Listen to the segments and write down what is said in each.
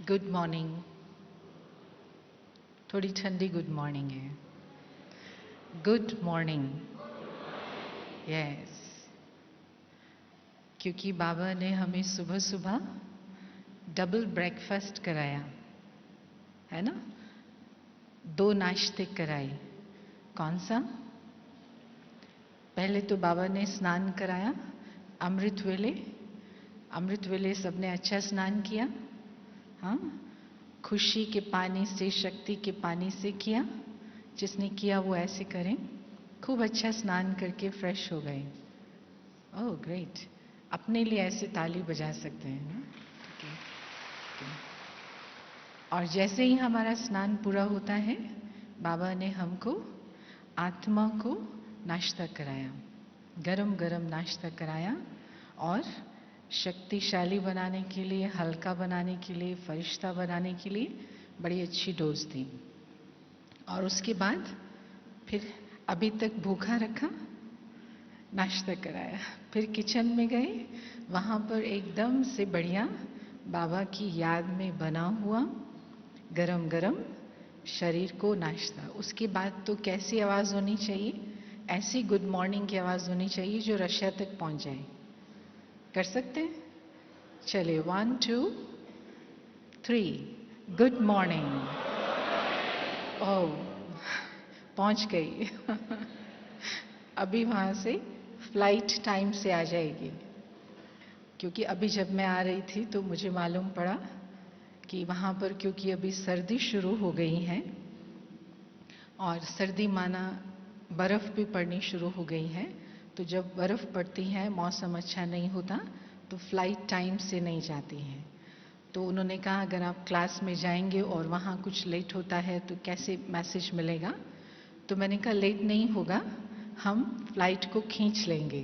Good morning. थोड़ी ठंडी good morning है। Good morning. यस, क्योंकि बाबा ने हमें सुबह सुबह डबल ब्रेकफास्ट कराया है ना। 2 नाश्ते कराए। कौन सा? पहले तो बाबा ने स्नान कराया अमृत वेले। अमृत वेले सबने अच्छा स्नान किया। हाँ, खुशी के पानी से, शक्ति के पानी से किया। जिसने किया वो ऐसे करें। खूब अच्छा स्नान करके फ्रेश हो गए। Oh great. अपने लिए ऐसे ताली बजा सकते हैं ना। और जैसे ही हमारा स्नान पूरा होता है, बाबा ने हमको आत्मा को नाश्ता कराया, गरम गरम नाश्ता कराया और शक्तिशाली बनाने के लिए, हल्का बनाने के लिए, फरिश्ता बनाने के लिए बड़ी अच्छी डोज दी। और उसके बाद फिर अभी तक भूखा रखा, नाश्ता कराया। फिर किचन में गए, वहाँ पर एकदम से बढ़िया बाबा की याद में बना हुआ गरम गरम शरीर को नाश्ता। उसके बाद तो कैसी आवाज़ होनी चाहिए? ऐसी गुड मॉर्निंग की आवाज़ होनी चाहिए जो रशिया तक पहुँच जाए। कर सकते हैं? चलिए 1 2 3 गुड मॉर्निंग। ओह, पहुँच गई। अभी वहाँ से फ्लाइट टाइम से आ जाएगी। क्योंकि अभी जब मैं आ रही थी तो मुझे मालूम पड़ा कि वहाँ पर, क्योंकि अभी सर्दी शुरू हो गई है और सर्दी माना बर्फ़ भी पड़नी शुरू हो गई है, तो जब बर्फ़ पड़ती है, मौसम अच्छा नहीं होता, तो फ्लाइट टाइम से नहीं जाती है। तो उन्होंने कहा अगर आप क्लास में जाएंगे और वहाँ कुछ लेट होता है तो कैसे मैसेज मिलेगा? तो मैंने कहा लेट नहीं होगा, हम फ्लाइट को खींच लेंगे।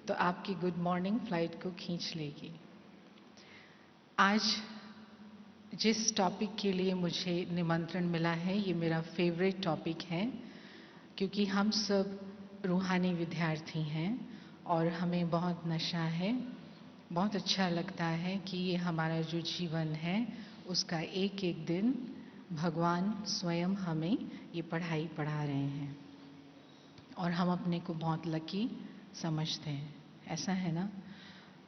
तो आपकी गुड मॉर्निंग फ्लाइट को खींच लेगी। आज जिस टॉपिक के लिए मुझे निमंत्रण मिला है, ये मेरा फेवरेट टॉपिक है, क्योंकि हम सब रूहानी विद्यार्थी हैं और हमें बहुत नशा है। बहुत अच्छा लगता है कि ये हमारा जो जीवन है उसका एक एक दिन भगवान स्वयं हमें ये पढ़ाई पढ़ा रहे हैं और हम अपने को बहुत लकी समझते हैं। ऐसा है ना?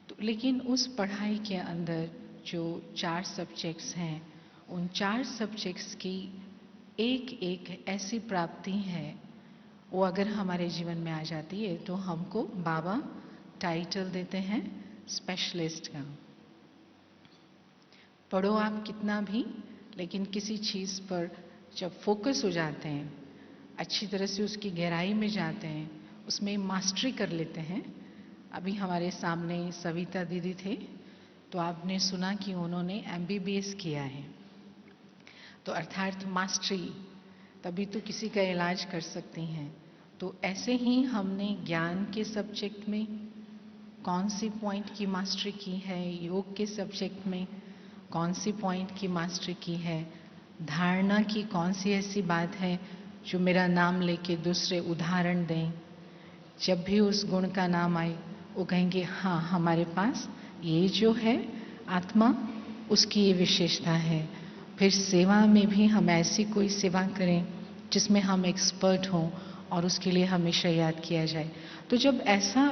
तो लेकिन उस पढ़ाई के अंदर जो 4 सब्जेक्ट्स हैं, उन 4 सब्जेक्ट्स की एक एक ऐसी प्राप्ति है, वो अगर हमारे जीवन में आ जाती है तो हमको बाबा टाइटल देते हैं स्पेशलिस्ट का। पढ़ो आप कितना भी, लेकिन किसी चीज़ पर जब फोकस हो जाते हैं, अच्छी तरह से उसकी गहराई में जाते हैं, उसमें मास्टरी कर लेते हैं। अभी हमारे सामने सविता दीदी थे, तो आपने सुना कि उन्होंने MBBS किया है, तो अर्थात मास्टरी, तभी तो किसी का इलाज कर सकती हैं। तो ऐसे ही हमने ज्ञान के सब्जेक्ट में कौन सी पॉइंट की मास्टरी की है, योग के सब्जेक्ट में कौन सी पॉइंट की मास्टरी की है, धारणा की कौन सी ऐसी बात है जो मेरा नाम लेके दूसरे उदाहरण दें, जब भी उस गुण का नाम आए वो कहेंगे हाँ हमारे पास ये जो है आत्मा, उसकी ये विशेषता है। फिर सेवा में भी हम ऐसी कोई सेवा करें जिसमें हम एक्सपर्ट हों और उसके लिए हमेशा याद किया जाए। तो जब ऐसा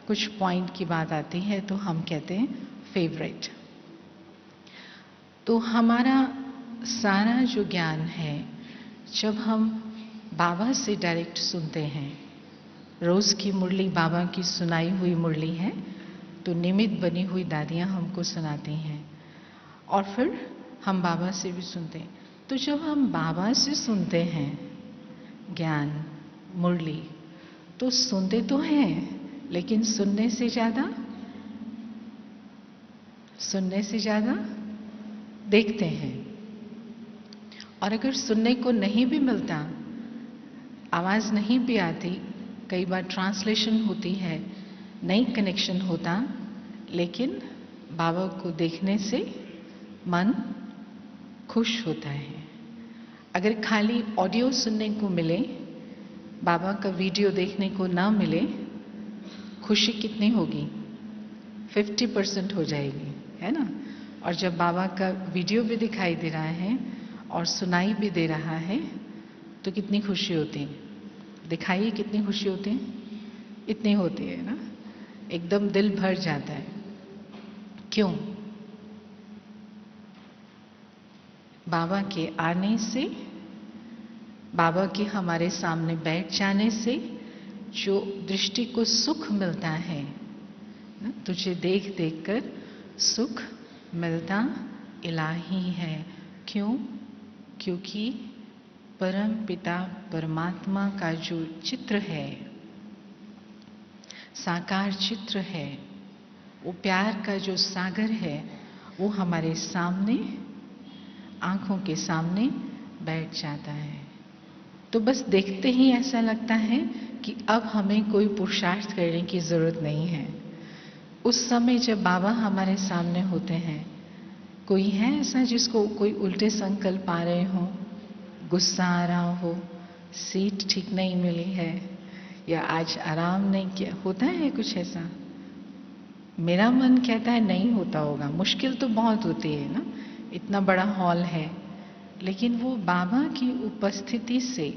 कुछ पॉइंट की बात आती है तो हम कहते हैं फेवरेट। तो हमारा सारा जो ज्ञान है, जब हम बाबा से डायरेक्ट सुनते हैं, रोज की मुरली बाबा की सुनाई हुई मुरली है, तो निमित्त बनी हुई दादियाँ हमको सुनाती हैं और फिर हम बाबा से भी सुनते हैं। तो जब हम बाबा से सुनते हैं ज्ञान मुरली, तो सुनते तो हैं, लेकिन सुनने से ज़्यादा देखते हैं। और अगर सुनने को नहीं भी मिलता, आवाज़ नहीं भी आती, कई बार ट्रांसलेशन होती है, नहीं कनेक्शन होता, लेकिन बाबा को देखने से मन खुश होता है। अगर खाली ऑडियो सुनने को मिले, बाबा का वीडियो देखने को ना मिले, खुशी कितनी होगी? 50% हो जाएगी, है ना? और जब बाबा का वीडियो भी दिखाई दे रहा है और सुनाई भी दे रहा है तो कितनी खुशी होती है। दिखाइए कितनी खुशी होती है, इतनी होती है ना, एकदम दिल भर जाता है। क्यों? बाबा के आने से, बाबा के हमारे सामने बैठ जाने से जो दृष्टि को सुख मिलता है, तुझे देख देख कर सुख मिलता इलाही है। क्यों? क्योंकि परम पिता परमात्मा का जो चित्र है, साकार चित्र है, वो प्यार का जो सागर है, वो हमारे सामने, आंखों के सामने बैठ जाता है। तो बस देखते ही ऐसा लगता है कि अब हमें कोई पुरुषार्थ करने की जरूरत नहीं है। उस समय जब बाबा हमारे सामने होते हैं, कोई है ऐसा जिसको कोई उल्टे संकल्प आ रहे हो, गुस्सा आ रहा हो, सीट ठीक नहीं मिली है, या आज आराम नहीं किया, होता है कुछ ऐसा? मेरा मन कहता है नहीं होता होगा। मुश्किल तो बहुत होती है ना, इतना बड़ा हॉल है, लेकिन वो बाबा की उपस्थिति से,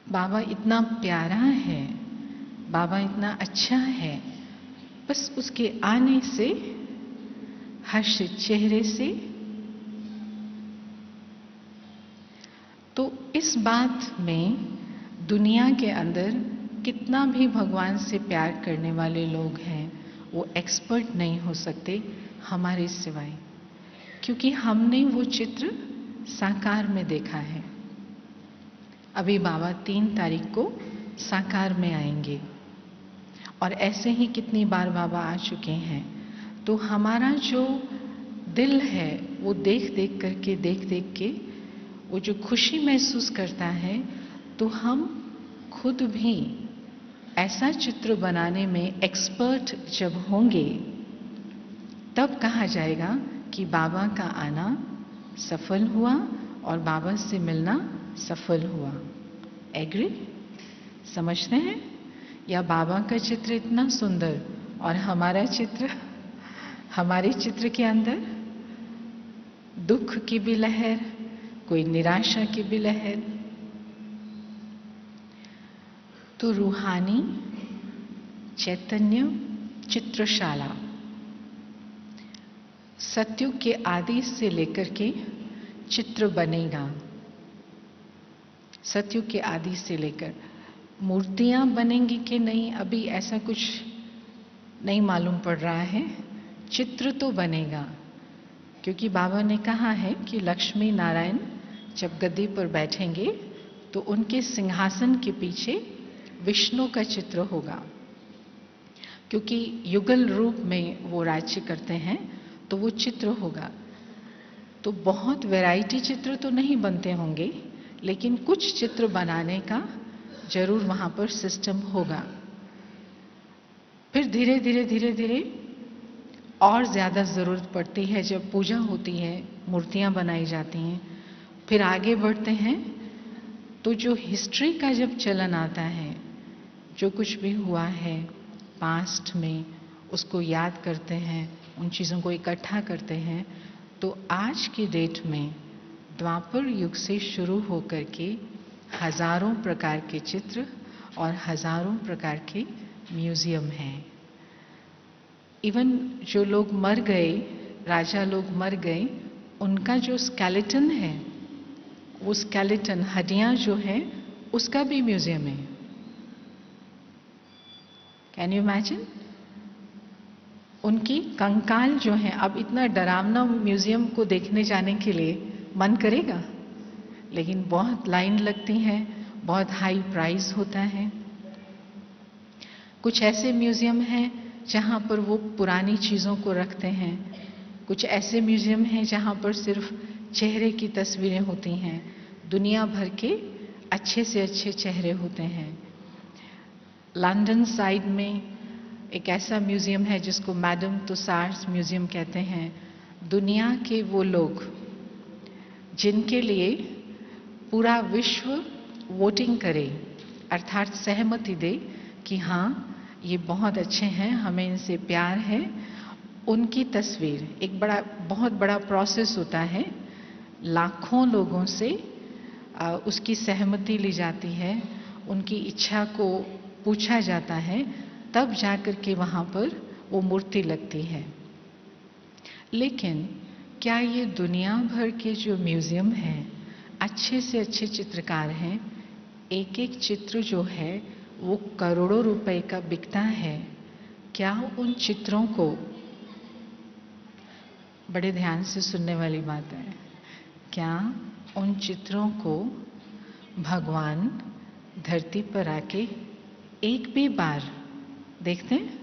बाबा इतना प्यारा है, बाबा इतना अच्छा है, बस उसके आने से, हर्षित चेहरे से। तो इस बात में दुनिया के अंदर कितना भी भगवान से प्यार करने वाले लोग हैं, वो एक्सपर्ट नहीं हो सकते हमारे सिवाय, क्योंकि हमने वो चित्र साकार में देखा है। अभी बाबा 3 तारीख को साकार में आएंगे और ऐसे ही कितनी बार बाबा आ चुके हैं। तो हमारा जो दिल है वो देख देख के वो जो खुशी महसूस करता है, तो हम खुद भी ऐसा चित्र बनाने में एक्सपर्ट जब होंगे, तब कहा जाएगा कि बाबा का आना सफल हुआ और बाबा से मिलना सफल हुआ। एग्री? समझते हैं? या बाबा का चित्र इतना सुंदर और हमारा चित्र, हमारे चित्र के अंदर दुख की भी लहर, कोई निराशा की भी लहर। तो रूहानी चैतन्य चित्रशाला सत्युग के आदि से लेकर के चित्र बनेगा। सत्युग के आदि से लेकर मूर्तियां बनेंगी कि नहीं, अभी ऐसा कुछ नहीं मालूम पड़ रहा है। चित्र तो बनेगा, क्योंकि बाबा ने कहा है कि लक्ष्मी नारायण जब गद्दी पर बैठेंगे तो उनके सिंहासन के पीछे विष्णु का चित्र होगा, क्योंकि युगल रूप में वो राज्य करते हैं, तो वो चित्र होगा। तो बहुत वैरायटी चित्र तो नहीं बनते होंगे, लेकिन कुछ चित्र बनाने का जरूर वहां पर सिस्टम होगा। फिर धीरे धीरे और ज्यादा जरूरत पड़ती है जब पूजा होती है, मूर्तियां बनाई जाती हैं। फिर आगे बढ़ते हैं तो जो हिस्ट्री का जब चलन आता है, जो कुछ भी हुआ है पास्ट में, उसको याद करते हैं, उन चीज़ों को इकट्ठा करते हैं। तो आज की डेट में द्वापर युग से शुरू होकर के हजारों प्रकार के चित्र और हजारों प्रकार के म्यूजियम हैं। इवन जो लोग मर गए, राजा लोग मर गए, उनका जो स्केलेटन है, वो स्केलेटन हड्डियां जो है, उसका भी म्यूजियम है। Can you imagine? उनकी कंकाल जो है, अब इतना डरावना म्यूजियम को देखने जाने के लिए मन करेगा, लेकिन बहुत लाइन लगती है, बहुत हाई प्राइस होता है। कुछ ऐसे म्यूजियम हैं जहां पर वो पुरानी चीजों को रखते हैं, कुछ ऐसे म्यूजियम हैं जहां पर सिर्फ चेहरे की तस्वीरें होती हैं, दुनिया भर के अच्छे से अच्छे चेहरे होते हैं। लंदन साइड में एक ऐसा म्यूजियम है जिसको मैडम तुसार्स म्यूजियम कहते हैं। दुनिया के वो लोग जिनके लिए पूरा विश्व वोटिंग करे, अर्थात सहमति दे कि हाँ ये बहुत अच्छे हैं, हमें इनसे प्यार है, उनकी तस्वीर, एक बहुत बड़ा प्रोसेस होता है, लाखों लोगों से उसकी सहमति ली जाती है, उनकी इच्छा को पूछा जाता है, तब जाकर के वहाँ पर वो मूर्ति लगती है। लेकिन क्या ये दुनिया भर के जो म्यूजियम हैं, अच्छे से अच्छे चित्रकार हैं, एक एक चित्र जो है वो करोड़ों रुपए का बिकता है, क्या उन चित्रों को, बड़े ध्यान से सुनने वाली बात है, क्या उन चित्रों को भगवान धरती पर आके एक भी बार देखते हैं?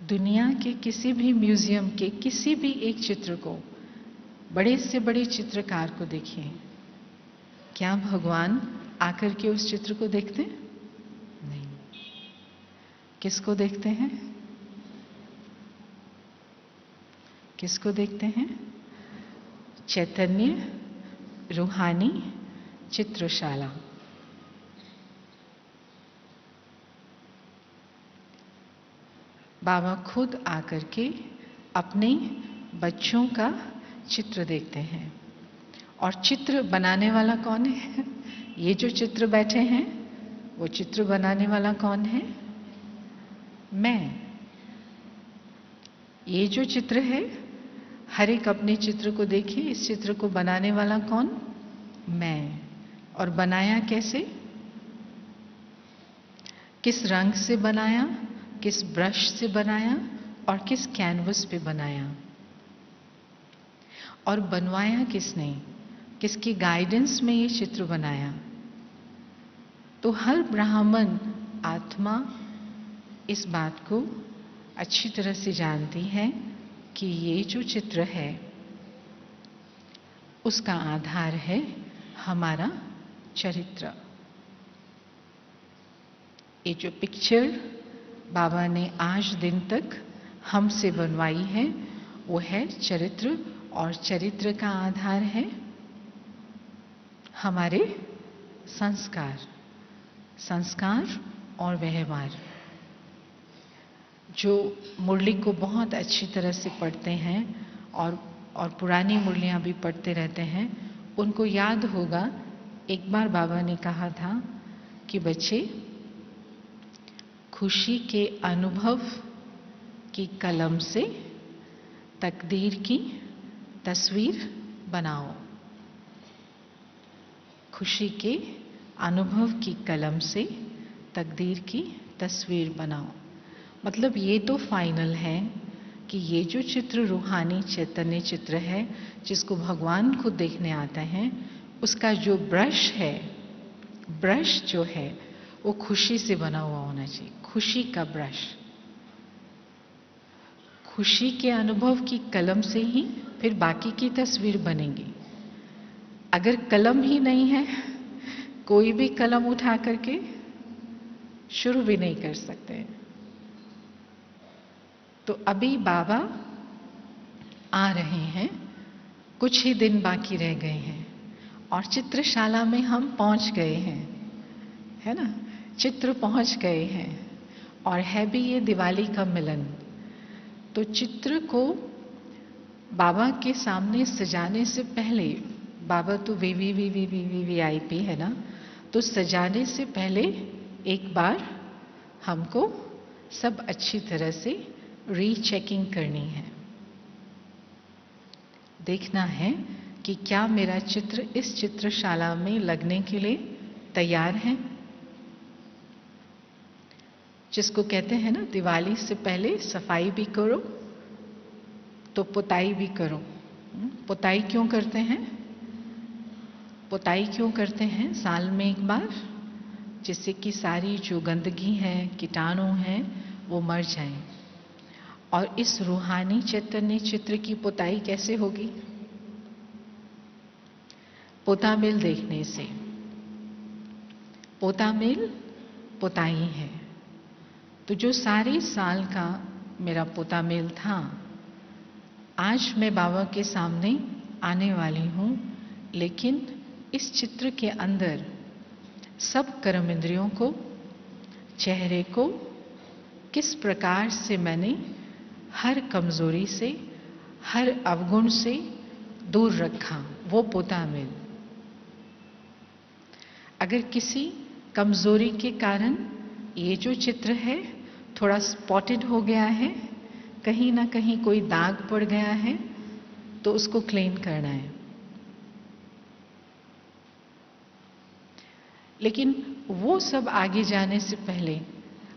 दुनिया के किसी भी म्यूजियम के किसी भी एक चित्र को, बड़े से बड़े चित्रकार को देखिए, क्या भगवान आकर के उस चित्र को देखते हैं? नहीं। किसको देखते हैं? किसको देखते हैं? चैतन्य रूहानी चित्रशाला। बाबा खुद आकर के अपने बच्चों का चित्र देखते हैं। और चित्र बनाने वाला कौन है? ये जो चित्र बैठे हैं, वो चित्र बनाने वाला कौन है? मैं। ये जो चित्र है, हर एक अपने चित्र को देखिए, इस चित्र को बनाने वाला कौन? मैं। और बनाया कैसे? किस रंग से बनाया, किस ब्रश से बनाया और किस कैनवस पे बनाया, और बनवाया किसने, किसकी गाइडेंस में ये चित्र बनाया। तो हर ब्राह्मण आत्मा इस बात को अच्छी तरह से जानती है कि ये जो चित्र है उसका आधार है हमारा चरित्र। ये जो पिक्चर बाबा ने आज दिन तक हमसे बनवाई है, वो है चरित्र, और चरित्र का आधार है हमारे संस्कार, संस्कार और व्यवहार। जो मुरली को बहुत अच्छी तरह से पढ़ते हैं और पुरानी मुरलियां भी पढ़ते रहते हैं, उनको याद होगा एक बार बाबा ने कहा था कि बच्चे, खुशी के अनुभव की कलम से तकदीर की तस्वीर बनाओ। खुशी के अनुभव की कलम से तकदीर की तस्वीर बनाओ। मतलब ये तो फाइनल है कि ये जो चित्र रूहानी चैतन्य चित्र है, जिसको भगवान खुद देखने आते हैं, उसका जो ब्रश है, ब्रश जो है वो खुशी से बना हुआ होना चाहिए। खुशी का ब्रश, खुशी के अनुभव की कलम से ही फिर बाकी की तस्वीर बनेगी। अगर कलम ही नहीं है, कोई भी कलम उठा करके शुरू भी नहीं कर सकते। तो अभी बाबा आ रहे हैं, कुछ ही दिन बाकी रह गए हैं और चित्रशाला में हम पहुंच गए हैं, है ना? चित्र पहुंच गए हैं और है भी ये दिवाली का मिलन। तो चित्र को बाबा के सामने सजाने से पहले, बाबा तो VVIP है ना, तो सजाने से पहले एक बार हमको सब अच्छी तरह से रीचेकिंग करनी है। देखना है कि क्या मेरा चित्र इस चित्रशाला में लगने के लिए तैयार है। जिसको कहते हैं ना, दिवाली से पहले सफाई भी करो तो पुताई भी करो। पुताई क्यों करते हैं? पुताई क्यों करते हैं? साल में एक बार, जिससे कि सारी जो गंदगी है, कीटाणु हैं, वो मर जाएं। और इस रूहानी चैतन्य चित्र की पुताई कैसे होगी? पोतामेल देखने से। पोतामेल पुताई है। तो जो सारे साल का मेरा पोतामेल था, आज मैं बाबा के सामने आने वाली हूँ, लेकिन इस चित्र के अंदर सब कर्म इंद्रियों को, चेहरे को किस प्रकार से मैंने हर कमजोरी से, हर अवगुण से दूर रखा वो पोता मिल। अगर किसी कमजोरी के कारण ये जो चित्र है थोड़ा स्पॉटेड हो गया है, कहीं ना कहीं कोई दाग पड़ गया है, तो उसको क्लीन करना है। लेकिन वो सब आगे जाने से पहले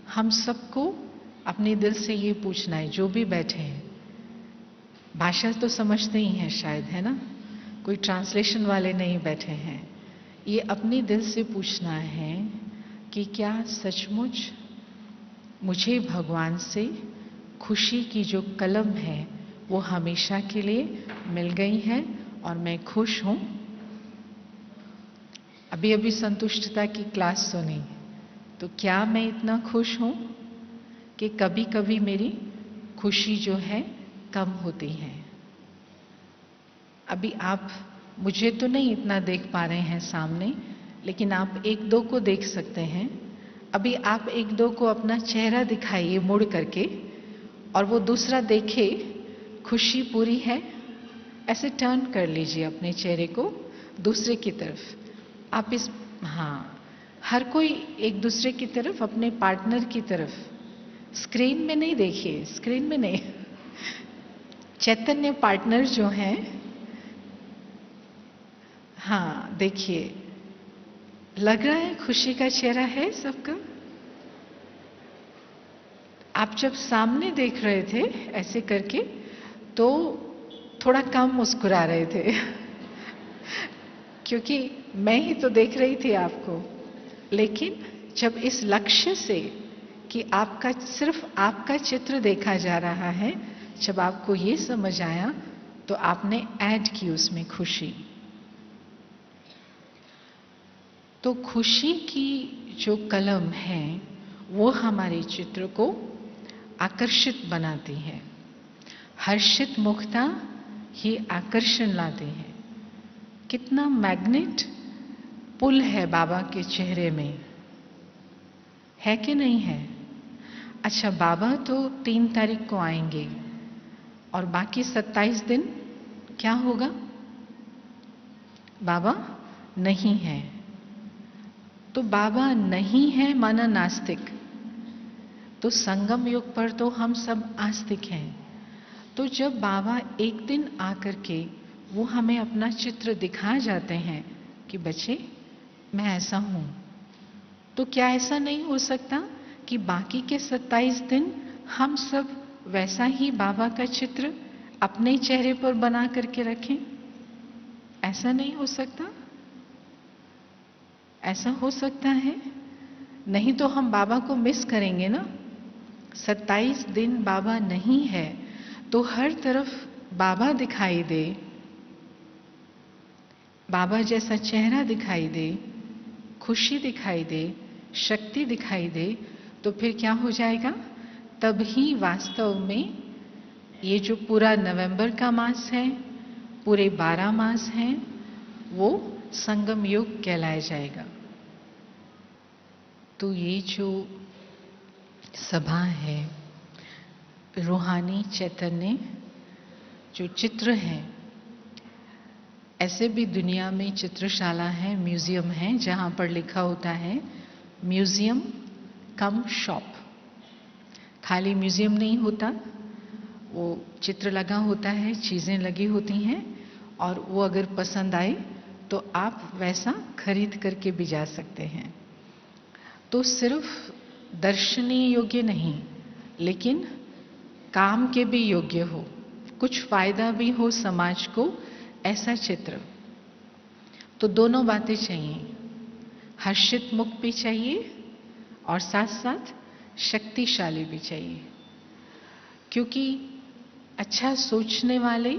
हम सबको अपने दिल से ये पूछना है, जो भी बैठे हैं, भाषा तो समझते ही हैं शायद, है ना, कोई ट्रांसलेशन वाले नहीं बैठे हैं, ये अपने दिल से पूछना है कि क्या सचमुच मुझे भगवान से खुशी की जो कलम है वो हमेशा के लिए मिल गई है और मैं खुश हूं। अभी अभी संतुष्टता की क्लास सुनी, तो क्या मैं इतना खुश हूं कि कभी कभी मेरी खुशी जो है कम होती है। अभी आप मुझे तो नहीं इतना देख पा रहे हैं सामने, लेकिन आप एक दो को देख सकते हैं। अभी आप एक दो को अपना चेहरा दिखाइए मुड़ करके, और वो दूसरा देखे खुशी पूरी है। ऐसे टर्न कर लीजिए अपने चेहरे को दूसरे की तरफ। आप इस, हाँ, हर कोई एक दूसरे की तरफ, अपने पार्टनर की तरफ, स्क्रीन में नहीं देखिए, स्क्रीन में नहीं, चैतन्य पार्टनर जो हैं, हाँ देखिए, लग रहा है खुशी का चेहरा है सबका। आप जब सामने देख रहे थे ऐसे करके तो थोड़ा कम मुस्कुरा रहे थे क्योंकि मैं ही तो देख रही थी आपको। लेकिन जब इस लक्ष्य से कि आपका, सिर्फ आपका चित्र देखा जा रहा है, जब आपको ये समझ आया तो आपने ऐड की उसमें खुशी। तो खुशी की जो कलम है वो हमारे चित्र को आकर्षित बनाती है। हर्षित मुखता ही आकर्षण लाती है। कितना मैग्नेट पुल है बाबा के चेहरे में, है कि नहीं है? अच्छा, बाबा तो 3 तारीख को आएंगे और बाकी 27 दिन क्या होगा? बाबा नहीं है। तो बाबा नहीं है माना नास्तिक। तो संगम युग पर तो हम सब आस्तिक हैं। तो जब बाबा एक दिन आकर के वो हमें अपना चित्र दिखा जाते हैं कि बच्चे मैं ऐसा हूं, तो क्या ऐसा नहीं हो सकता कि बाकी के 27 दिन हम सब वैसा ही बाबा का चित्र अपने चेहरे पर बना करके रखें? ऐसा नहीं हो सकता? ऐसा हो सकता है। नहीं तो हम बाबा को मिस करेंगे ना। 27 दिन बाबा नहीं है तो हर तरफ बाबा दिखाई दे, बाबा जैसा चेहरा दिखाई दे, खुशी दिखाई दे, शक्ति दिखाई दे, तो फिर क्या हो जाएगा? तब ही वास्तव में ये जो पूरा नवंबर का मास है, पूरे 12 मास हैं, वो संगम युग कहलाया जाएगा। तो ये जो सभा है, रूहानी चैतन्य जो चित्र है, ऐसे भी दुनिया में चित्रशाला है, म्यूजियम है, जहां पर लिखा होता है म्यूजियम कम शॉप। खाली म्यूजियम नहीं होता, वो चित्र लगा होता है, चीजें लगी होती हैं, और वो अगर पसंद आए तो आप वैसा खरीद करके भी जा सकते हैं। तो सिर्फ दर्शनीय योग्य नहीं, लेकिन काम के भी योग्य हो, कुछ फायदा भी हो समाज को, ऐसा चित्र। तो दोनों बातें चाहिए, हर्षित मुख भी चाहिए और साथ साथ शक्तिशाली भी चाहिए। क्योंकि अच्छा सोचने वाले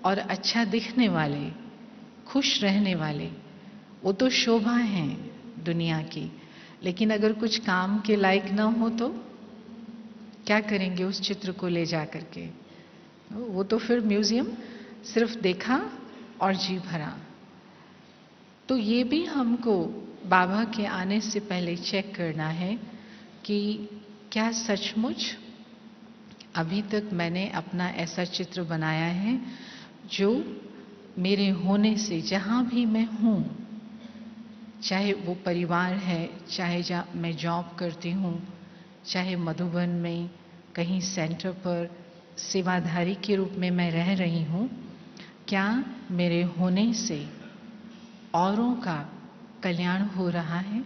और अच्छा दिखने वाले, खुश रहने वाले, वो तो शोभा है दुनिया की। लेकिन अगर कुछ काम के लायक ना हो तो क्या करेंगे उस चित्र को ले जा करके? वो तो फिर म्यूजियम सिर्फ देखा और जी भरा। तो ये भी हमको बाबा के आने से पहले चेक करना है कि क्या सचमुच अभी तक मैंने अपना ऐसा चित्र बनाया है जो मेरे होने से जहाँ भी मैं हूँ, चाहे वो परिवार है, चाहे जहाँ मैं जॉब करती हूँ, चाहे मधुबन में कहीं सेंटर पर सेवाधारी के रूप में मैं रह रही हूँ, क्या मेरे होने से औरों का कल्याण हो रहा है?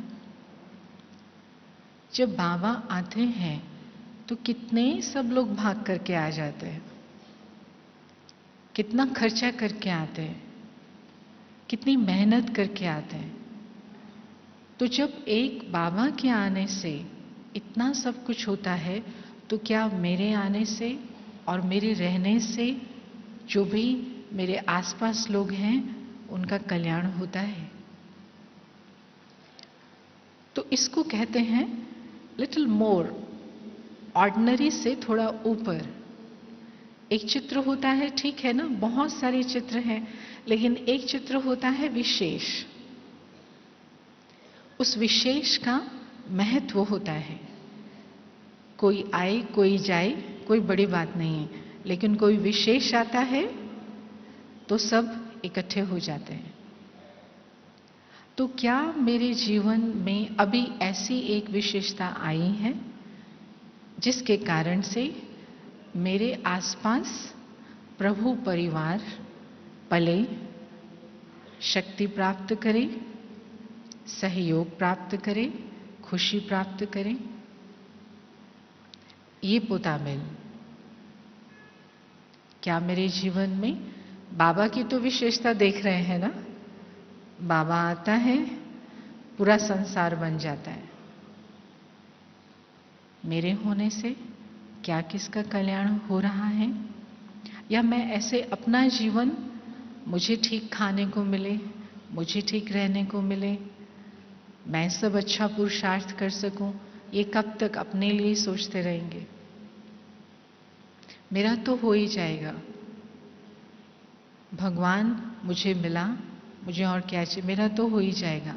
जब बाबा आते हैं तो कितने सब लोग भाग करके आ जाते हैं, कितना खर्चा करके आते हैं, कितनी मेहनत करके आते हैं। तो जब एक बाबा के आने से इतना सब कुछ होता है, तो क्या मेरे आने से और मेरे रहने से जो भी मेरे आसपास लोग हैं उनका कल्याण होता है? तो इसको कहते हैं लिटिल मोर, ऑर्डिनरी से थोड़ा ऊपर। एक चित्र होता है, ठीक है ना, बहुत सारे चित्र हैं, लेकिन एक चित्र होता है विशेष। उस विशेष का महत्व होता है। कोई आए कोई जाए कोई बड़ी बात नहीं है, लेकिन कोई विशेष आता है तो सब इकट्ठे हो जाते हैं। तो क्या मेरे जीवन में अभी ऐसी एक विशेषता आई है जिसके कारण से मेरे आसपास प्रभु परिवार पले, शक्ति प्राप्त करे, सहयोग प्राप्त करे, खुशी प्राप्त करे? ये पोतामिल क्या मेरे जीवन में बाबा की तो विशेषता देख रहे हैं ना? बाबा आता है, पूरा संसार बन जाता है। मेरे होने से क्या किसका कल्याण हो रहा है? या मैं ऐसे अपना जीवन, मुझे ठीक खाने को मिले, मुझे ठीक रहने को मिले, मैं सब अच्छा पुरुषार्थ कर सकूं, ये कब तक अपने लिए सोचते रहेंगे? मेरा तो हो ही जाएगा, भगवान मुझे मिला, मुझे और क्या चाहिए, मेरा तो हो ही जाएगा।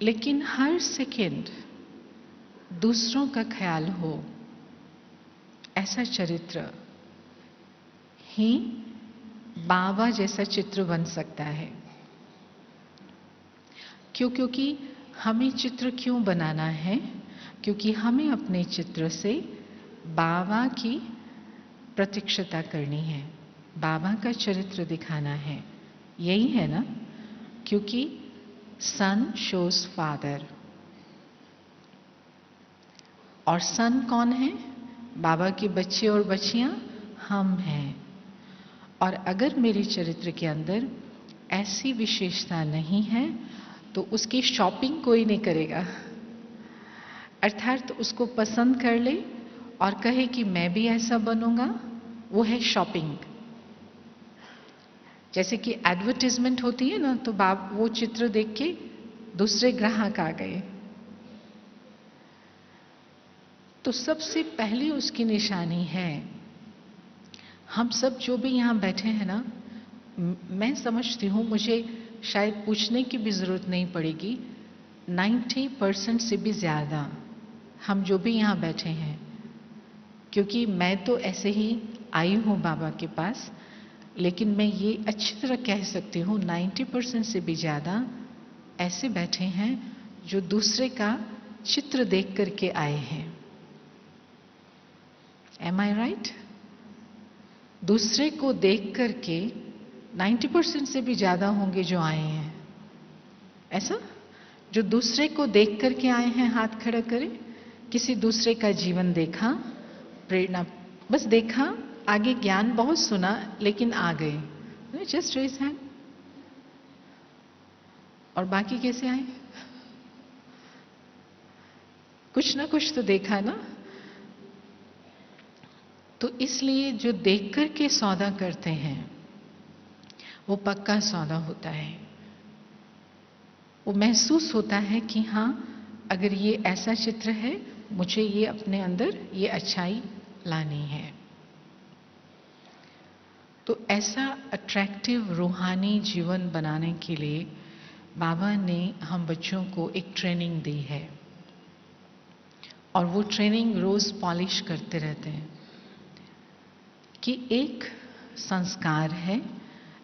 लेकिन हर सेकंड दूसरों का ख्याल हो, ऐसा चरित्र ही बाबा जैसा चित्र बन सकता है। क्योंकि हमें चित्र क्यों बनाना है? क्योंकि हमें अपने चित्र से बाबा की प्रतीक्षता करनी है, बाबा का चरित्र दिखाना है। यही है ना? क्योंकि सन शोज फादर, और सन कौन है? बाबा के बच्चे और बच्चियां हम हैं। और अगर मेरे चरित्र के अंदर ऐसी विशेषता नहीं है तो उसकी शॉपिंग कोई नहीं करेगा। अर्थात उसको पसंद कर ले और कहे कि मैं भी ऐसा बनूंगा, वो है शॉपिंग। जैसे कि एडवर्टाइजमेंट होती है ना, तो बाप वो चित्र देख के दूसरे ग्राहक आ गए, तो सबसे पहली उसकी निशानी है। हम सब जो भी यहाँ बैठे हैं ना, मैं समझती हूँ, मुझे शायद पूछने की भी जरूरत नहीं पड़ेगी, 90% से भी ज्यादा हम जो भी यहाँ बैठे हैं, क्योंकि मैं तो ऐसे ही आई हूँ बाबा के पास, लेकिन मैं ये अच्छी तरह कह सकती हूँ 90% से भी ज्यादा ऐसे बैठे हैं जो दूसरे का चित्र देख करके आए हैं। Am I right? दूसरे को देख करके 90% से भी ज्यादा होंगे जो आए हैं। ऐसा? जो दूसरे को देख करके आए हैं, हाथ खड़ा करें। किसी दूसरे का जीवन देखा, प्रेरणा बस देखा, आगे ज्ञान बहुत सुना, लेकिन आ गए। Just raise hand. और बाकी कैसे आए? कुछ ना कुछ तो देखा ना। तो इसलिए जो देख करके सौदा करते हैं वो पक्का सौदा होता है। वो महसूस होता है कि हाँ, अगर ये ऐसा चित्र है, मुझे ये अपने अंदर ये अच्छाई लानी है। तो ऐसा अट्रैक्टिव रूहानी जीवन बनाने के लिए बाबा ने हम बच्चों को एक ट्रेनिंग दी है, और वो ट्रेनिंग रोज पॉलिश करते रहते हैं। कि एक संस्कार है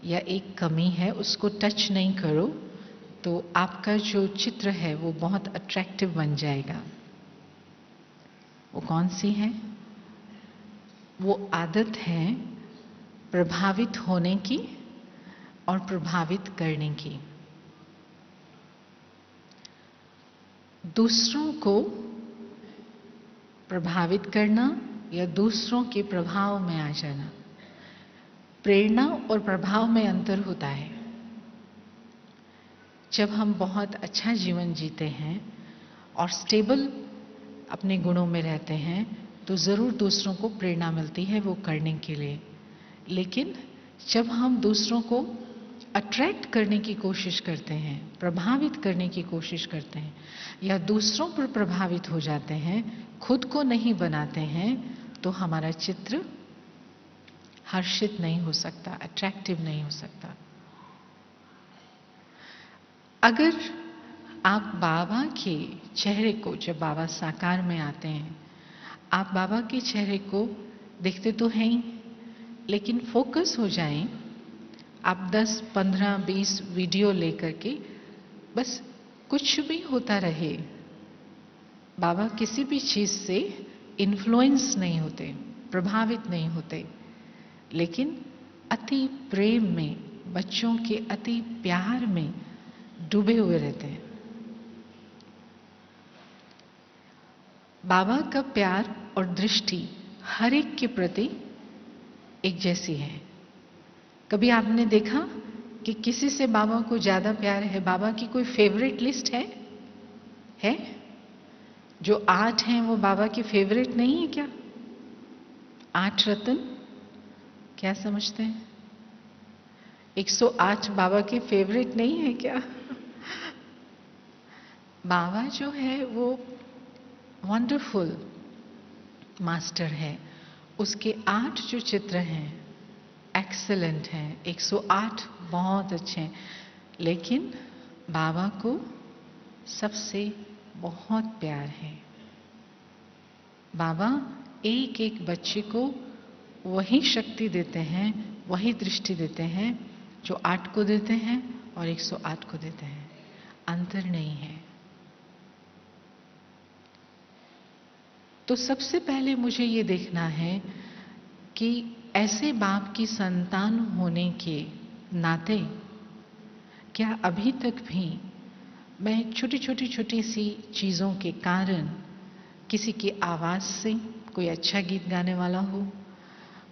या एक कमी है, उसको टच नहीं करो तो आपका जो चित्र है वो बहुत अट्रैक्टिव बन जाएगा। वो कौन सी है? वो आदत है प्रभावित होने की और प्रभावित करने की। दूसरों को प्रभावित करना या दूसरों के प्रभाव में आ जाना। प्रेरणा और प्रभाव में अंतर होता है। जब हम बहुत अच्छा जीवन जीते हैं और स्टेबल अपने गुणों में रहते हैं तो ज़रूर दूसरों को प्रेरणा मिलती है वो करने के लिए। लेकिन जब हम दूसरों को अट्रैक्ट करने की कोशिश करते हैं, प्रभावित करने की कोशिश करते हैं या दूसरों पर प्रभावित हो जाते हैं, खुद को नहीं बनाते हैं, तो हमारा चित्र हर्षित नहीं हो सकता, अट्रैक्टिव नहीं हो सकता। अगर आप बाबा के चेहरे को, जब बाबा साकार में आते हैं, आप बाबा के चेहरे को देखते तो हैं ही, लेकिन फोकस हो जाएं, आप 10, 15, 20 वीडियो लेकर के बस कुछ भी होता रहे, बाबा किसी भी चीज से इन्फ्लुएंस नहीं होते, प्रभावित नहीं होते, लेकिन अति प्रेम में, बच्चों के अति प्यार में डूबे हुए रहते हैं। बाबा का प्यार और दृष्टि हर एक के प्रति एक जैसी है। कभी आपने देखा कि किसी से बाबा को ज्यादा प्यार है? बाबा की कोई फेवरेट लिस्ट है? जो 8 हैं वो बाबा की फेवरेट नहीं है क्या? 8 रत्न क्या समझते हैं? 108 बाबा के फेवरेट नहीं है क्या? बाबा जो है वो वंडरफुल मास्टर है। उसके 8 जो चित्र हैं एक्सीलेंट हैं, 108 बहुत अच्छे हैं, लेकिन बाबा को सबसे बहुत प्यार है। बाबा एक एक बच्चे को वही शक्ति देते हैं, वही दृष्टि देते हैं जो 8 को देते हैं और 108 को देते हैं। अंतर नहीं है। तो सबसे पहले मुझे ये देखना है कि ऐसे बाप की संतान होने के नाते क्या अभी तक भी मैं छोटी सी चीज़ों के कारण, किसी की आवाज़ से, कोई अच्छा गीत गाने वाला हो,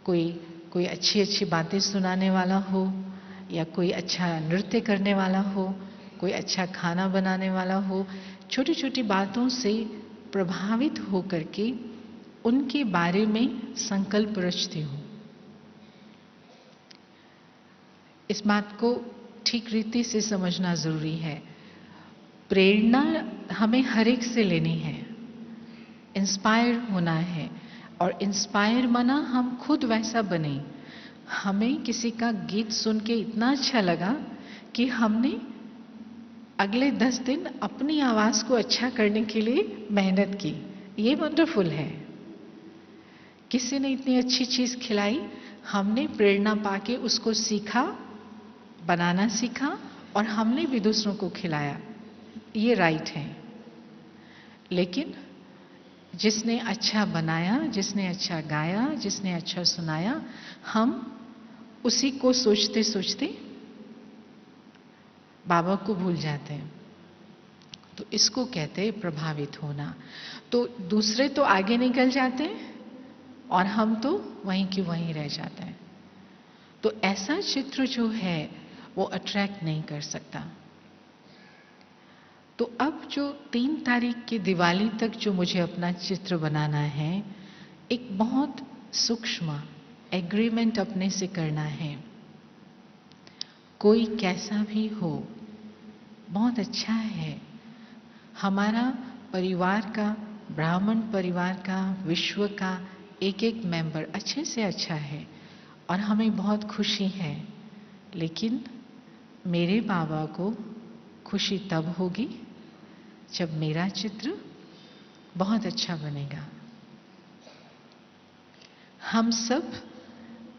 कोई अच्छी बातें सुनाने वाला हो, या कोई अच्छा नृत्य करने वाला हो, कोई अच्छा खाना बनाने वाला हो, छोटी छोटी बातों से प्रभावित होकर के उनके बारे में संकल्प रचती हूँ। इस बात को ठीक रीति से समझना जरूरी है। प्रेरणा हमें हर एक से लेनी है, इंस्पायर होना है, और इंस्पायर माना हम खुद वैसा बने। हमें किसी का गीत सुन के इतना अच्छा लगा कि हमने अगले 10 दिन अपनी आवाज को अच्छा करने के लिए मेहनत की। ये वंडरफुल है। किसी ने इतनी अच्छी चीज खिलाई, हमने प्रेरणा पाके उसको सीखा, बनाना सीखा, और हमने भी दूसरों को खिलाया। ये राइट है। लेकिन जिसने अच्छा बनाया, जिसने अच्छा गाया, जिसने अच्छा सुनाया, हम उसी को सोचते सोचते बाबा को भूल जाते हैं। तो इसको कहते हैं प्रभावित होना। तो दूसरे तो आगे निकल जाते हैं और हम तो वहीं की वहीं रह जाते हैं। तो ऐसा चित्र जो है वो अट्रैक्ट नहीं कर सकता। तो अब जो 3 तारीख की दिवाली तक जो मुझे अपना चित्र बनाना है, एक बहुत सूक्ष्म एग्रीमेंट अपने से करना है। कोई कैसा भी हो, बहुत अच्छा है। हमारा परिवार का, ब्राह्मण परिवार का, विश्व का एक एक मेंबर अच्छे से अच्छा है और हमें बहुत खुशी है। लेकिन मेरे बाबा को खुशी तब होगी जब मेरा चित्र बहुत अच्छा बनेगा। हम सब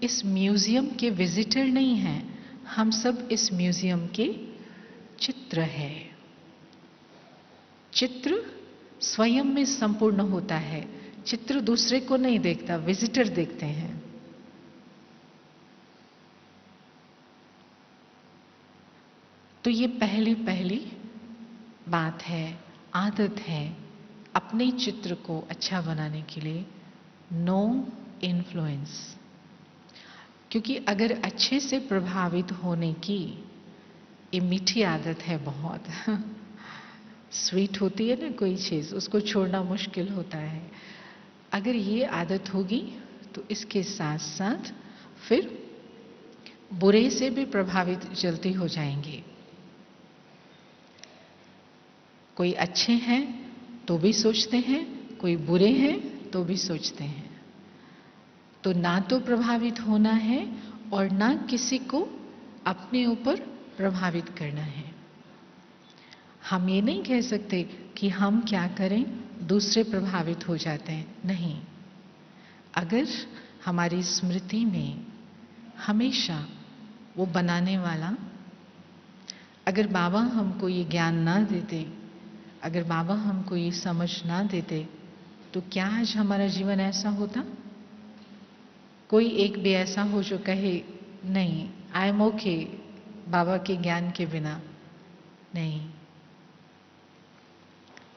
इस म्यूजियम के विजिटर नहीं हैं, हम सब इस म्यूजियम के चित्र है। चित्र स्वयं में संपूर्ण होता है। चित्र दूसरे को नहीं देखता, विजिटर देखते हैं। तो ये पहली बात है, आदत है अपने चित्र को अच्छा बनाने के लिए, नो इन्फ्लुएंस। क्योंकि अगर अच्छे से प्रभावित होने की, ये मीठी आदत है बहुत स्वीट होती है ना कोई चीज, उसको छोड़ना मुश्किल होता है। अगर ये आदत होगी तो इसके साथ साथ फिर बुरे से भी प्रभावित जल्दी हो जाएंगे। कोई अच्छे हैं तो भी सोचते हैं, कोई बुरे हैं तो भी सोचते हैं। तो ना तो प्रभावित होना है और ना किसी को अपने ऊपर प्रभावित करना है। हम ये नहीं कह सकते कि हम क्या करें दूसरे प्रभावित हो जाते हैं, नहीं। अगर हमारी स्मृति में हमेशा वो बनाने वाला, अगर बाबा हमको ये ज्ञान ना देते, अगर बाबा हमको ये समझ ना देते, तो क्या आज हमारा जीवन ऐसा होता? कोई एक भी ऐसा हो जो कहे नहीं, आई एम ओके बाबा के ज्ञान के बिना? नहीं।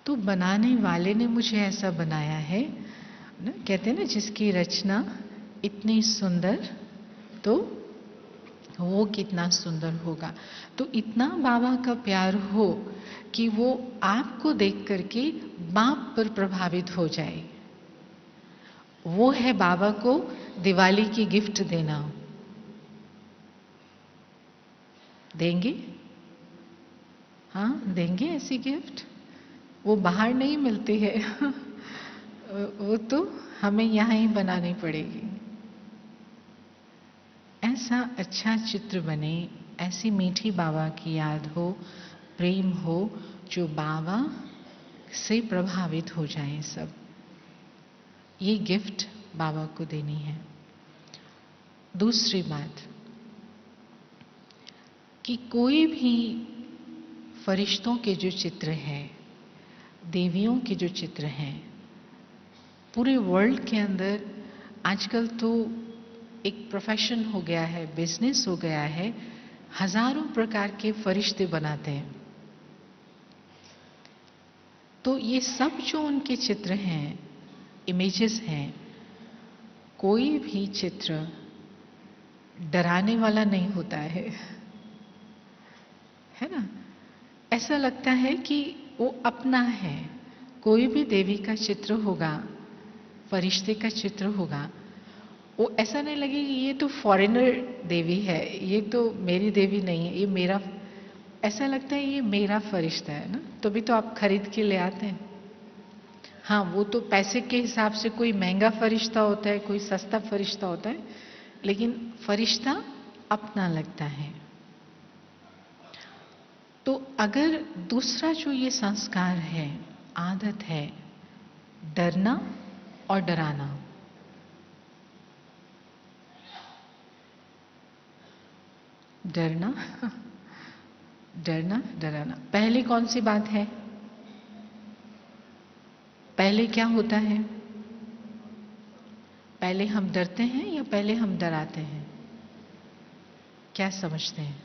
तो बनाने वाले ने मुझे ऐसा बनाया है ना, कहते हैं ना, जिसकी रचना इतनी सुंदर तो वो कितना सुंदर होगा। तो इतना बाबा का प्यार हो कि वो आपको देख करके बाप पर प्रभावित हो जाए, वो है बाबा को दिवाली की गिफ्ट देना। देंगे? हाँ, देंगे ऐसी गिफ्ट? वो बाहर नहीं मिलती है वो तो हमें यहाँ ही बनानी पड़ेगी। ऐसा अच्छा चित्र बने, ऐसी मीठी बाबा की याद हो, प्रेम हो, जो बाबा से प्रभावित हो जाए सब। ये गिफ्ट बाबा को देनी है। दूसरी बात कि कोई भी फरिश्तों के जो चित्र हैं, देवियों के जो चित्र हैं, पूरे वर्ल्ड के अंदर आजकल तो एक प्रोफेशन हो गया है, बिजनेस हो गया है, हजारों प्रकार के फरिश्ते बनाते हैं। तो ये सब जो उनके चित्र हैं, इमेजेस हैं, कोई भी चित्र डराने वाला नहीं होता है ना? ऐसा लगता है कि वो अपना है। कोई भी देवी का चित्र होगा, फरिश्ते का चित्र होगा, वो ऐसा नहीं लगे कि ये तो फॉरेनर देवी है, ये तो मेरी देवी नहीं है, ये मेरा, ऐसा लगता है ये मेरा फरिश्ता है ना। तभी तो आप खरीद के ले आते हैं। हाँ, वो तो पैसे के हिसाब से कोई महंगा फरिश्ता होता है, कोई सस्ता फरिश्ता होता है, लेकिन फरिश्ता अपना लगता है। तो अगर दूसरा जो ये संस्कार है, आदत है, डरना और डराना, डरना डरना डराना, पहले कौन सी बात है? पहले क्या होता है? पहले हम डरते हैं या पहले हम डराते हैं? क्या समझते हैं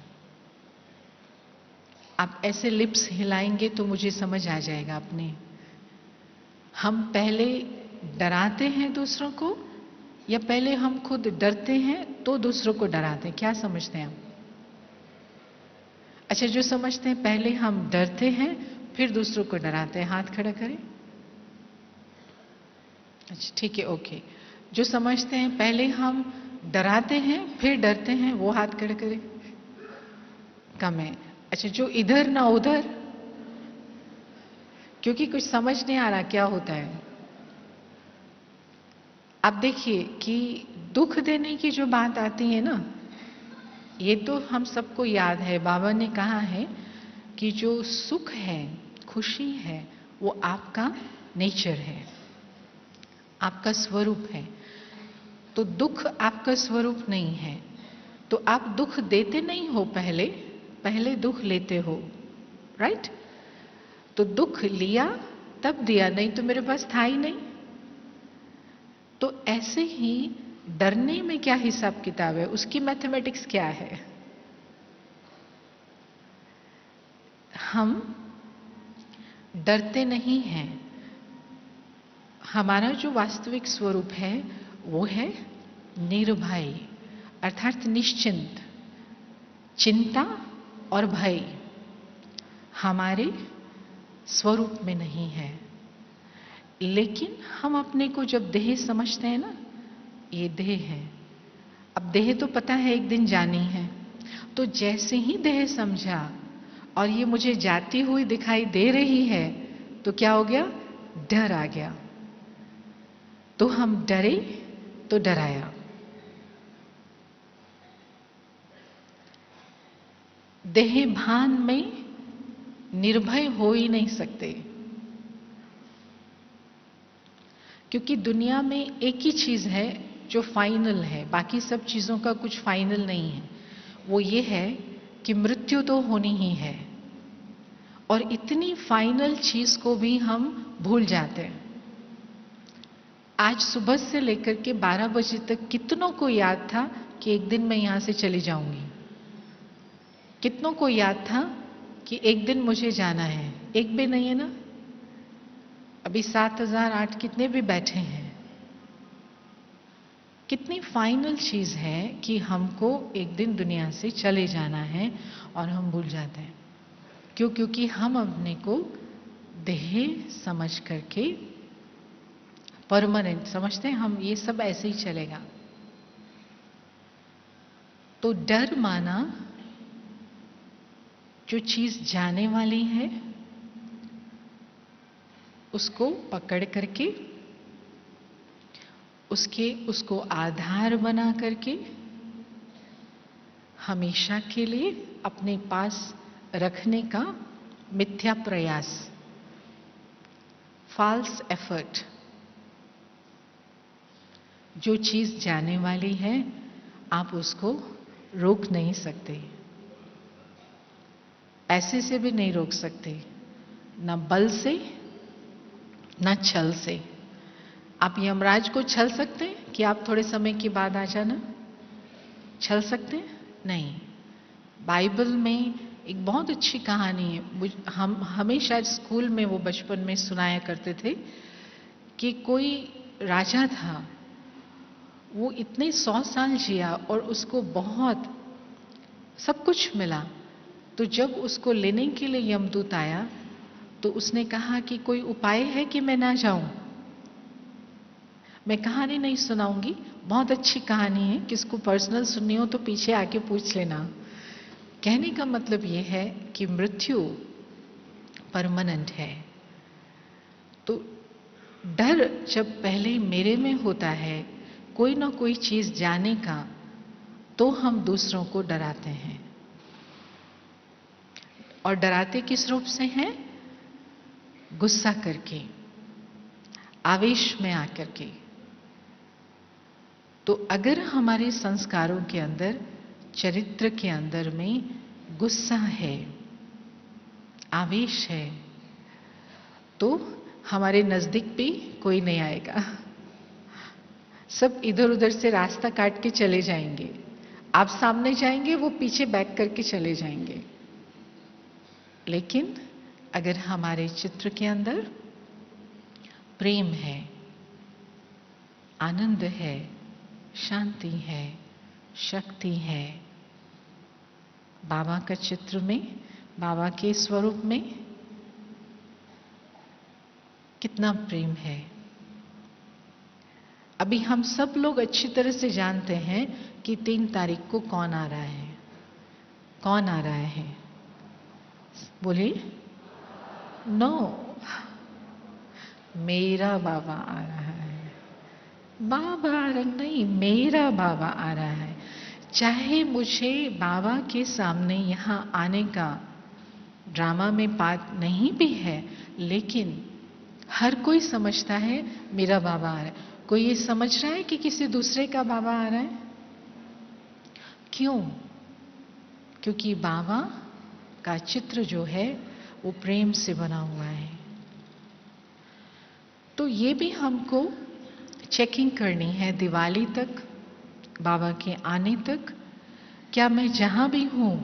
आप? ऐसे लिप्स हिलाएंगे तो मुझे समझ आ जाएगा अपने। हम पहले डराते हैं दूसरों को या पहले हम खुद डरते हैं तो दूसरों को डराते हैं? क्या समझते हैं आप? अच्छा, जो समझते हैं पहले हम डरते हैं फिर दूसरों को डराते हैं, हाथ खड़ा करें। अच्छा, ठीक है, ओके। जो समझते हैं पहले हम डराते हैं फिर डरते हैं, वो हाथ खड़ा करें। कम है। अच्छा, जो इधर ना उधर, क्योंकि कुछ समझ नहीं आ रहा क्या होता है। आप देखिए कि दुख देने की जो बात आती है ना, ये तो हम सबको याद है, बाबा ने कहा है कि जो सुख है, खुशी है, वो आपका नेचर है, आपका स्वरूप है। तो दुख आपका स्वरूप नहीं है, तो आप दुख देते नहीं हो, पहले पहले दुख लेते हो, राइट? तो दुख लिया तब दिया, नहीं तो मेरे पास था ही नहीं। तो ऐसे ही डरने में क्या हिसाब किताब है, उसकी मैथमेटिक्स क्या है? हम डरते नहीं हैं। हमारा जो वास्तविक स्वरूप है वो है निर्भय, अर्थात निश्चिंत। चिंता और भय हमारे स्वरूप में नहीं है। लेकिन हम अपने को जब देह समझते हैं ना, ये देह है, अब देह तो पता है एक दिन जानी है, तो जैसे ही देह समझा और ये मुझे जाती हुई दिखाई दे रही है, तो क्या हो गया? डर आ गया। तो हम डरे तो डराया। देह भान में निर्भय हो ही नहीं सकते, क्योंकि दुनिया में एक ही चीज है जो फाइनल है, बाकी सब चीजों का कुछ फाइनल नहीं है। वो ये है कि मृत्यु तो होनी ही है, और इतनी फाइनल चीज को भी हम भूल जाते हैं। आज सुबह से लेकर के 12 बजे तक कितनों को याद था कि एक दिन मैं यहां से चली जाऊंगी? कितनों को याद था कि एक दिन मुझे जाना है? एक भी नहीं है ना। अभी 7008 कितने भी बैठे हैं। कितनी फाइनल चीज है कि हमको एक दिन दुनिया से चले जाना है, और हम भूल जाते हैं। क्यों? क्योंकि हम अपने को देह समझ करके परमानेंट समझते हैं, हम ये सब ऐसे ही चलेगा। तो डर माना जो चीज जाने वाली है उसको पकड़ करके, उसको आधार बना करके हमेशा के लिए अपने पास रखने का मिथ्या प्रयास, फॉल्स एफर्ट। जो चीज जाने वाली है आप उसको रोक नहीं सकते, पैसे से भी नहीं रोक सकते, ना बल से ना छल से। आप यमराज को छल सकते हैं कि आप थोड़े समय के बाद आ जाना? छल सकते हैं? नहीं। बाइबल में एक बहुत अच्छी कहानी है, हम हमेशा स्कूल में वो बचपन में सुनाया करते थे कि कोई राजा था, वो इतने 100 साल जिया और उसको बहुत सब कुछ मिला। तो जब उसको लेने के लिए यमदूत आया तो उसने कहा कि कोई उपाय है कि मैं ना जाऊं? मैं कहानी नहीं सुनाऊंगी, बहुत अच्छी कहानी है, किसको पर्सनल सुननी हो तो पीछे आके पूछ लेना। कहने का मतलब यह है कि मृत्यु परमानेंट है। तो डर जब पहले मेरे में होता है कोई ना कोई चीज जाने का, तो हम दूसरों को डराते हैं। और डराते किस रूप से हैं? गुस्सा करके, आवेश में आकर के। तो अगर हमारे संस्कारों के अंदर, चरित्र के अंदर में गुस्सा है, आवेश है, तो हमारे नजदीक भी कोई नहीं आएगा। सब इधर उधर से रास्ता काट के चले जाएंगे। आप सामने जाएंगे, वो पीछे बैक करके चले जाएंगे। लेकिन अगर हमारे चित्र के अंदर प्रेम है, आनंद है, शांति है, शक्ति है, बाबा का चित्र में, बाबा के स्वरूप में कितना प्रेम है। अभी हम सब लोग अच्छी तरह से जानते हैं कि 3 तारीख को कौन आ रहा है। कौन आ रहा है? बोलिए। नो, मेरा बाबा आ रहा है। बाबा आ रहा नहीं, मेरा बाबा आ रहा है। चाहे मुझे बाबा के सामने यहां आने का ड्रामा में बात नहीं भी है, लेकिन हर कोई समझता है मेरा बाबा आ रहा है। कोई ये समझ रहा है कि किसी दूसरे का बाबा आ रहा है? क्यों? क्योंकि बाबा का चित्र जो है वो प्रेम से बना हुआ है। तो ये भी हमको चेकिंग करनी है दिवाली तक, बाबा के आने तक। क्या मैं जहां भी हूं,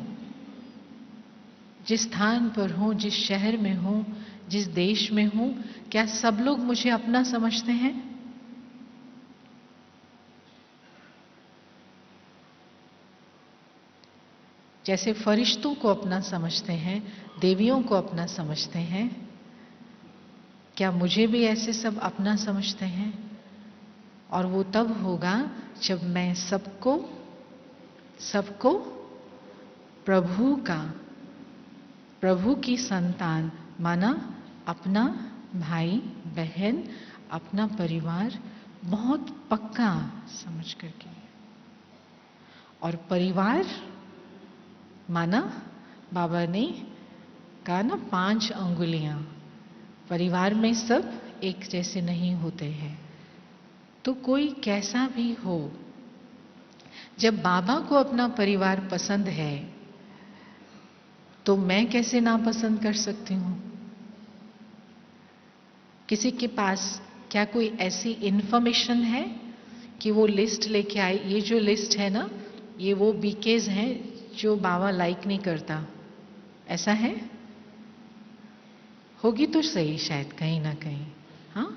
जिस स्थान पर हूं, जिस शहर में हूं, जिस देश में हूं, क्या सब लोग मुझे अपना समझते हैं? जैसे फरिश्तों को अपना समझते हैं, देवियों को अपना समझते हैं, क्या मुझे भी ऐसे सब अपना समझते हैं? और वो तब होगा जब मैं सबको प्रभु की संतान माना, अपना भाई बहन, अपना परिवार बहुत पक्का समझ करके। और परिवार माना, बाबा ने कहा ना 5 अंगुलियां, परिवार में सब एक जैसे नहीं होते हैं। तो कोई कैसा भी हो, जब बाबा को अपना परिवार पसंद है तो मैं कैसे नापसंद कर सकती हूं? किसी के पास क्या कोई ऐसी इंफॉर्मेशन है कि वो लिस्ट लेके आए, ये जो लिस्ट है ना, ये वो बीकेज हैं जो बाबा लाइक नहीं करता, ऐसा है? होगी तो सही शायद कहीं ना कहीं। हाँ,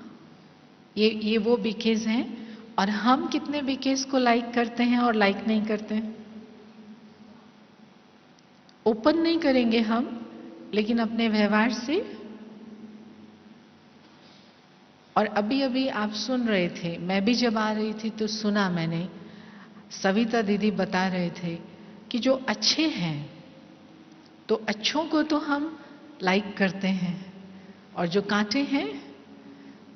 ये वो बीकेज हैं। और हम कितने बीकेज को लाइक करते हैं और लाइक नहीं करते हैं? ओपन नहीं करेंगे हम, लेकिन अपने व्यवहार से। और अभी अभी आप सुन रहे थे, मैं भी जब आ रही थी तो सुना मैंने, सविता दीदी बता रहे थे कि जो अच्छे हैं तो अच्छों को तो हम लाइक करते हैं, और जो कांटे हैं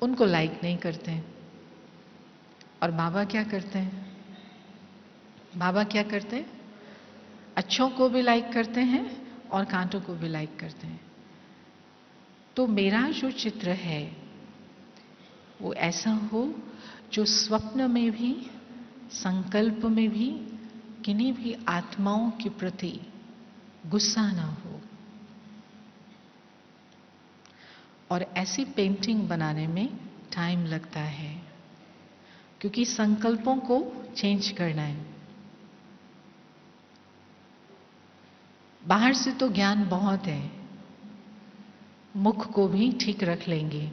उनको लाइक नहीं करते हैं। और बाबा क्या करते हैं? बाबा क्या करते हैं? अच्छों को भी लाइक करते हैं और कांटों को भी लाइक करते हैं। तो मेरा जो चित्र है वो ऐसा हो जो स्वप्न में भी, संकल्प में भी किन्हीं भी आत्माओं के प्रति गुस्सा ना हो। और ऐसी पेंटिंग बनाने में टाइम लगता है, क्योंकि संकल्पों को चेंज करना है। बाहर से तो ज्ञान बहुत है, मुख को भी ठीक रख लेंगे,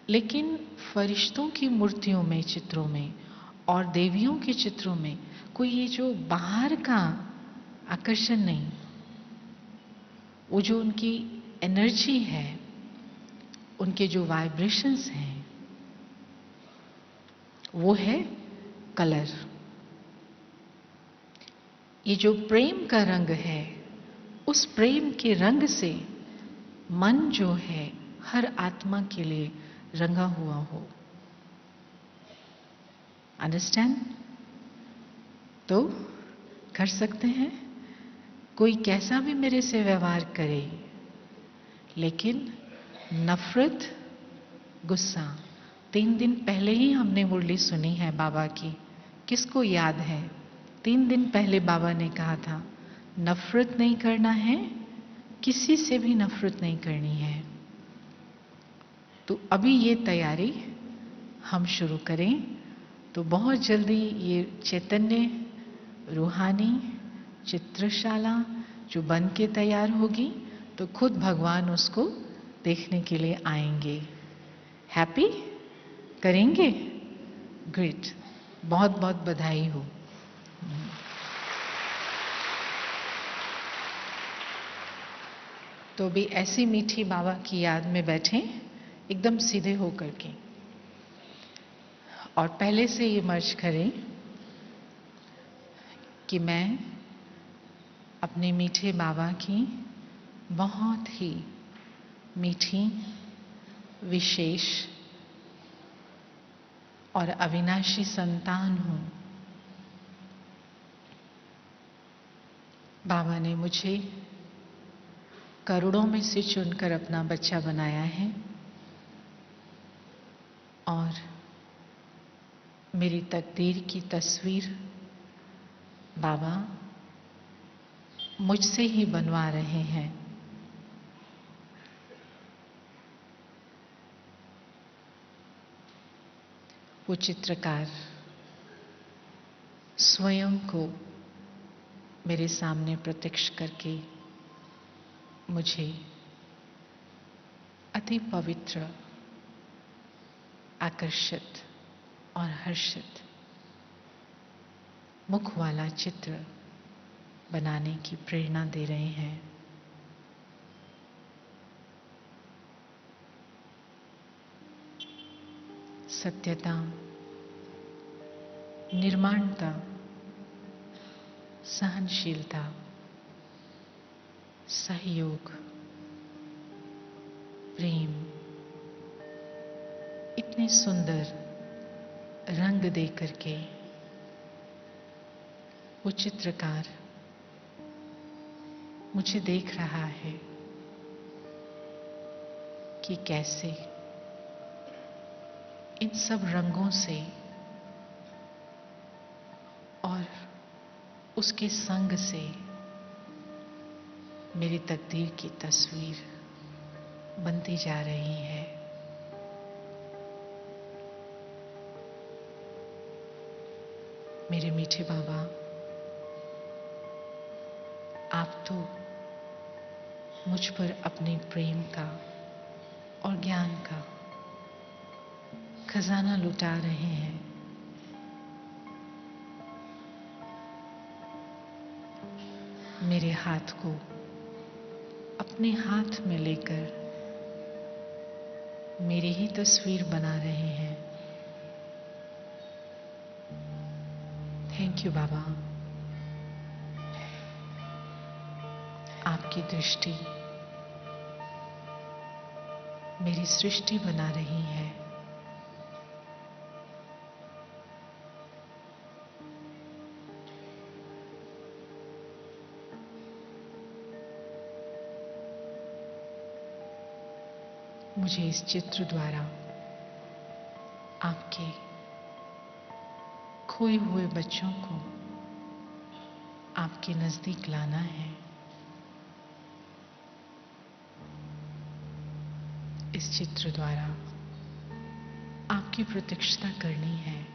लेकिन फरिश्तों की मूर्तियों में, चित्रों में और देवियों के चित्रों में कोई ये जो बाहर का आकर्षण नहीं, वो जो उनकी एनर्जी है, उनके जो वाइब्रेशंस हैं, वो है कलर। ये जो प्रेम का रंग है, उस प्रेम के रंग से मन जो है हर आत्मा के लिए रंगा हुआ हो। अंडरस्टैंड? तो कर सकते हैं? कोई कैसा भी मेरे से व्यवहार करे, लेकिन नफरत, गुस्सा, 3 दिन पहले ही हमने मुरली सुनी है बाबा की, किसको याद है? 3 दिन पहले बाबा ने कहा था नफरत नहीं करना है, किसी से भी नफरत नहीं करनी है। तो अभी ये तैयारी हम शुरू करें तो बहुत जल्दी ये चैतन्य रूहानी चित्रशाला जो बन के तैयार होगी, तो खुद भगवान उसको देखने के लिए आएंगे। हैप्पी? करेंगे? ग्रेट, बहुत बहुत बधाई हो। तो भी ऐसी मीठी बाबा की याद में बैठें, एकदम सीधे होकर के, और पहले से ये मर्ज करें कि मैं अपने मीठे बाबा की बहुत ही मीठी, विशेष और अविनाशी संतान हूं। बाबा ने मुझे करोड़ों में से चुनकर अपना बच्चा बनाया है, और मेरी तकदीर की तस्वीर बाबा मुझसे ही बनवा रहे हैं। वो चित्रकार स्वयं को मेरे सामने प्रत्यक्ष करके मुझे अति पवित्र, आकर्षित और हर्षित मुख वाला चित्र बनाने की प्रेरणा दे रहे हैं। सत्यता, निर्माणता, सहनशीलता, सहयोग, प्रेम, इतने सुंदर रंग दे करके वो चित्रकार मुझे देख रहा है कि कैसे इन सब रंगों से और उसके संग से मेरी तकदीर की तस्वीर बनती जा रही है। मेरे मीठे बाबा, आप तो मुझ पर अपने प्रेम का और ज्ञान का खजाना लुटा रहे हैं। मेरे हाथ को अपने हाथ में लेकर मेरी ही तस्वीर बना रहे हैं। थैंक यू बाबा। आपकी दृष्टि मेरी सृष्टि बना रही है। मुझे इस चित्र द्वारा आपके खोए हुए बच्चों को आपके नजदीक लाना है। इस चित्र द्वारा आपकी प्रत्यक्षता करनी है।